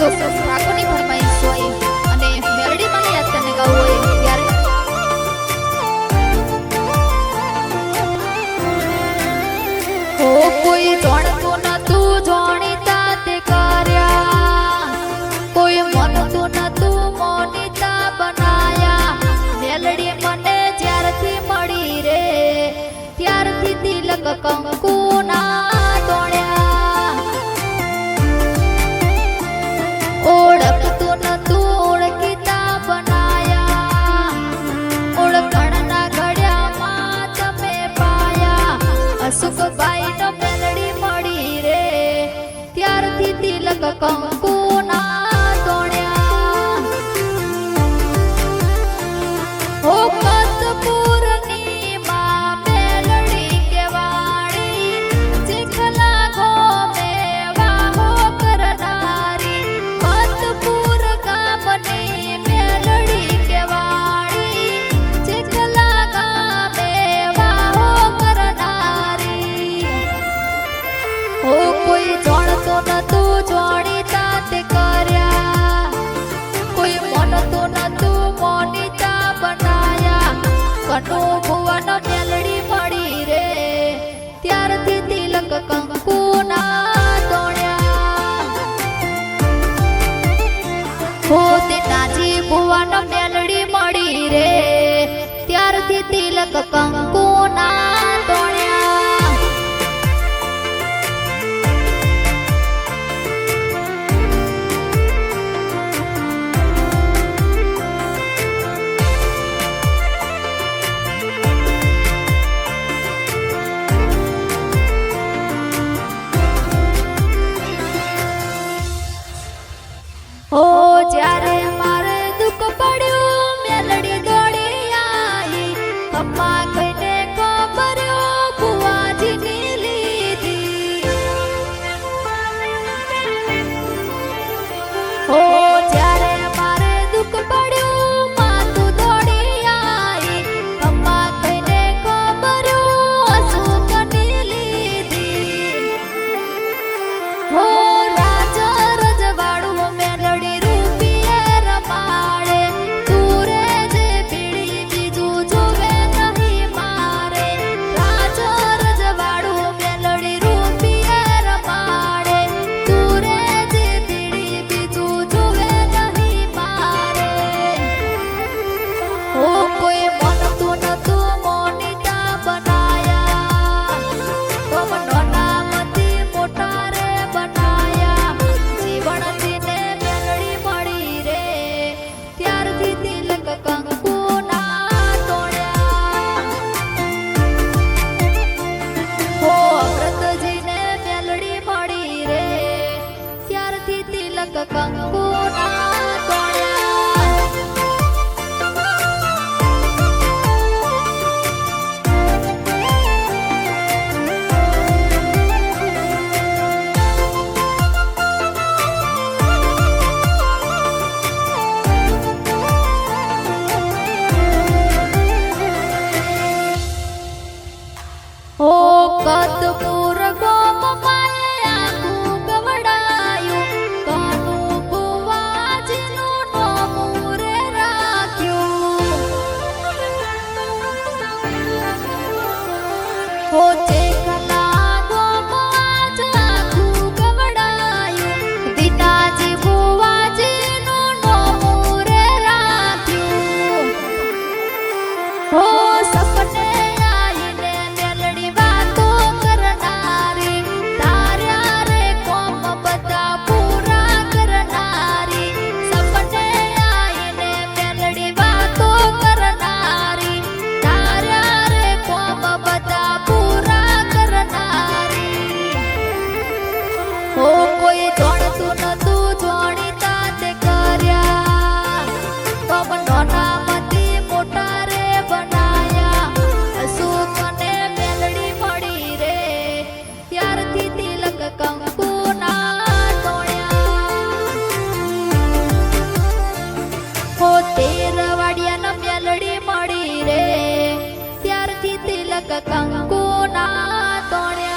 ઠાકોરની ફરમાઈશ હોય અને મેલડીમાં યાદ કરીને ગાવું હોય ત્યારે ઓ કોઈ જાણતું નતું જાણીતા તે કર્યા કોઈ મનતું નતું મોનિતા બનાયા મેલડી મને જ્યારથી મળી રે ત્યારથી તિલક કંકુ ના તોડ્યા ઓળખતું નતું ઓળખીતા બનાયા ઓળખણના ઘડિયામાં તમે પાયા અશુકભાઈ નો મેલડી મળી રે ત્યારથી તિલક કંકુ ના તોડ્યા ઓ કતપુરની માં મેલડી કેવાડી ચીખલા ગોમે વાહો કરનારી કતપુર ગામની મેલડી કેવાડી ચીખલા ગામે વાહો કરનારી ઓ કોઈ જાણતો નતું જાણીતા તે કર્યા કોઈ મનતું નતું મોનિતા બનાયા કનુ ભુવન મેલડી મળી રે ત્યારથી તિલક કંકુ ના તોડ્યા હો તે નાજી ભુવન મેલડી મળી રે ત્યારથી તિલક કંકુ ના તોડ્યા ઓ જ્યારે મારે દુઃખ પડ્યું મેલડી દોડી આવી કપ્પા કઈને ખબર્યો બુવાજીની લીધી ઓ જ્યારે મારે દુઃખ પડ્યું માતું દોડી આવી કપ્પા કઈને ખબર્યો અશુકની લીધી ઓ કંકુ ના તોડ્યા ઓ કતપુર ગોમ કંકુ ના તોડ્યા